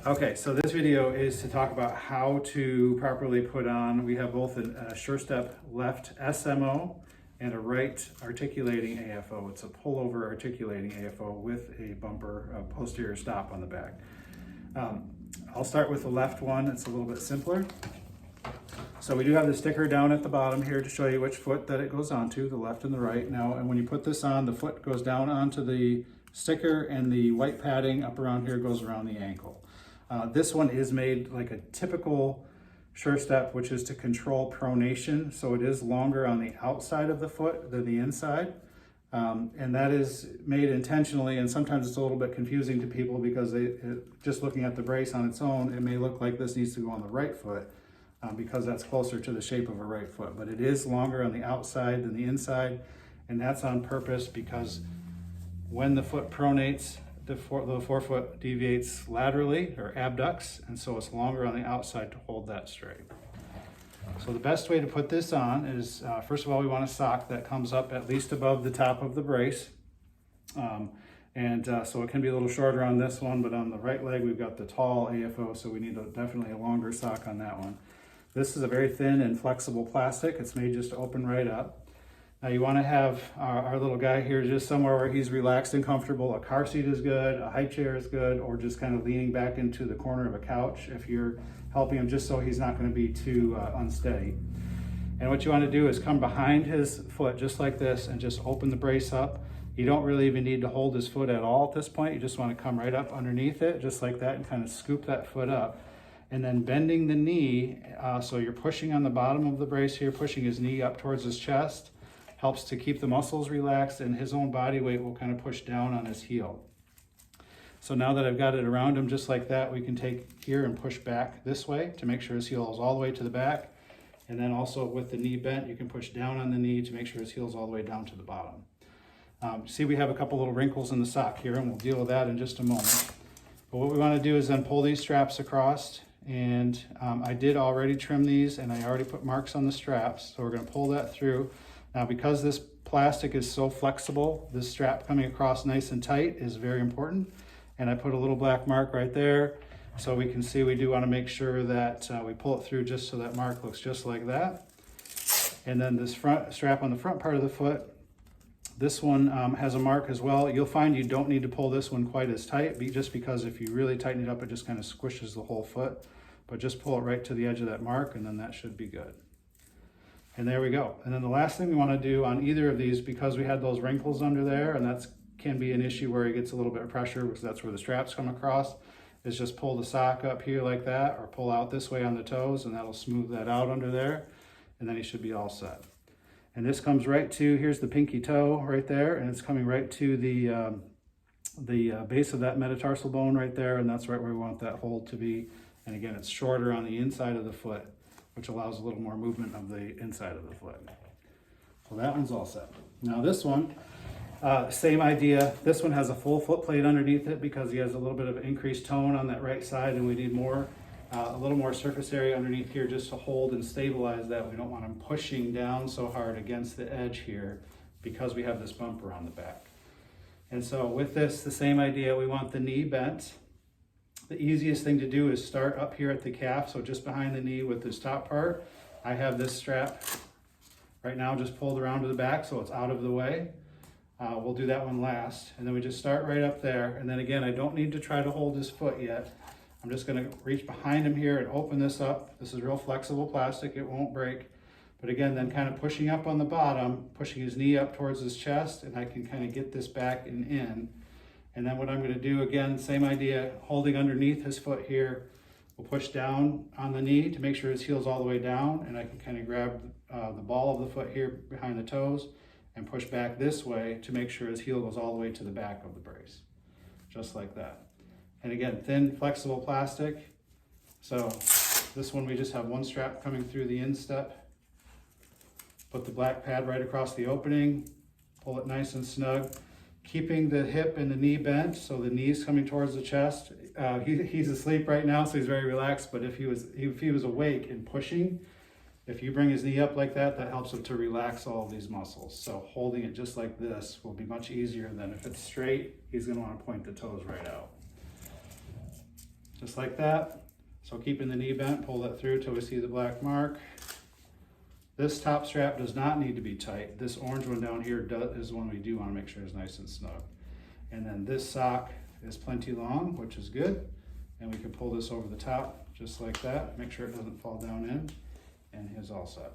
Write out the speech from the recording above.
Okay, so this video is to talk about how to properly put on, we have both a Surestep left SMO and a right articulating AFO. It's a pullover articulating AFO with a bumper, a posterior stop on the back. I'll start with the left one. It's a little bit simpler. So we do have the sticker down at the bottom here to show you which foot that it goes onto, the left and the right. Now, and when you put this on, the foot goes down onto the sticker and the white padding up around here goes around the ankle. This one is made like a typical Surestep, which is to control pronation. So it is longer on the outside of the foot than the inside. And that is made intentionally, and sometimes it's a little bit confusing to people because just looking at the brace on its own, it may look like this needs to go on the right foot because that's closer to the shape of a right foot. But it is longer on the outside than the inside, and that's on purpose because when the foot pronates, the forefoot deviates laterally or abducts, and so it's longer on the outside to hold that straight. So the best way to put this on is, first of all, we want a sock that comes up at least above the top of the brace. So it can be a little shorter on this one, but on the right leg, we've got the tall AFO, so we need definitely a longer sock on that one. This is a very thin and flexible plastic. It's made just to open right up. Now you want to have our little guy here just somewhere where he's relaxed and comfortable. A car seat is good, a high chair is good, or just kind of leaning back into the corner of a couch if you're helping him, just so he's not going to be too unsteady. And what you want to do is come behind his foot just like this and just open the brace up. You don't really even need to hold his foot at all at this point. You just want to come right up underneath it just like that and kind of scoop that foot up. And then bending the knee, so you're pushing on the bottom of the brace here, pushing his knee up towards his chest, helps to keep the muscles relaxed, and his own body weight will kind of push down on his heel. So now that I've got it around him just like that, we can take here and push back this way to make sure his heel is all the way to the back. And then also with the knee bent, you can push down on the knee to make sure his heel is all the way down to the bottom. See, we have a couple little wrinkles in the sock here, and we'll deal with that in just a moment. But what we want to do is then pull these straps across, and I did already trim these, and I already put marks on the straps, so we're going to pull that through. Now, because this plastic is so flexible, this strap coming across nice and tight is very important. And I put a little black mark right there so we can see we do want to make sure that we pull it through just so that mark looks just like that. And then this front strap on the front part of the foot, this one has a mark as well. You'll find you don't need to pull this one quite as tight, just because if you really tighten it up, it just kind of squishes the whole foot. But just pull it right to the edge of that mark, and then that should be good. And there we go. And then the last thing we want to do on either of these, because we had those wrinkles under there, and that can be an issue where it gets a little bit of pressure because that's where the straps come across, is just pull the sock up here like that, or pull out this way on the toes, and that'll smooth that out under there, and then you should be all set. And this comes right to, here's the pinky toe right there, and it's coming right to the base of that metatarsal bone right there, and that's right where we want that hold to be. And again, it's shorter on the inside of the foot, which allows a little more movement of the inside of the foot. So that one's all set. Now this one, same idea. This one has a full foot plate underneath it because he has a little bit of increased tone on that right side, and we need a little more surface area underneath here just to hold and stabilize that. We don't want him pushing down so hard against the edge here because we have this bumper on the back. And so with this, the same idea, we want the knee bent. The easiest thing to do is start up here at the calf, so just behind the knee with this top part. I have this strap right now just pulled around to the back so it's out of the way. We'll do that one last. And then we just start right up there. And then again, I don't need to try to hold his foot yet. I'm just gonna reach behind him here and open this up. This is real flexible plastic, it won't break. But again, then kind of pushing up on the bottom, pushing his knee up towards his chest, and I can kind of get this back and in. And then what I'm going to do, again, same idea, holding underneath his foot here. We'll push down on the knee to make sure his heel's all the way down, and I can kind of grab the ball of the foot here behind the toes and push back this way to make sure his heel goes all the way to the back of the brace, just like that. And again, thin, flexible plastic. So this one, we just have one strap coming through the instep. Put the black pad right across the opening, pull it nice and snug. Keeping the hip and the knee bent, so the knee's coming towards the chest. He's asleep right now, so he's very relaxed, but if he was awake and pushing, if you bring his knee up like that, that helps him to relax all of these muscles. So holding it just like this will be much easier than if it's straight, he's gonna wanna point the toes right out. just like that. So keeping the knee bent, pull that through till we see the black mark. This top strap does not need to be tight. This orange one down here is the one we do want to make sure is nice and snug. And then this sock is plenty long, which is good. And we can pull this over the top just like that. Make sure it doesn't fall down in. And he's all set.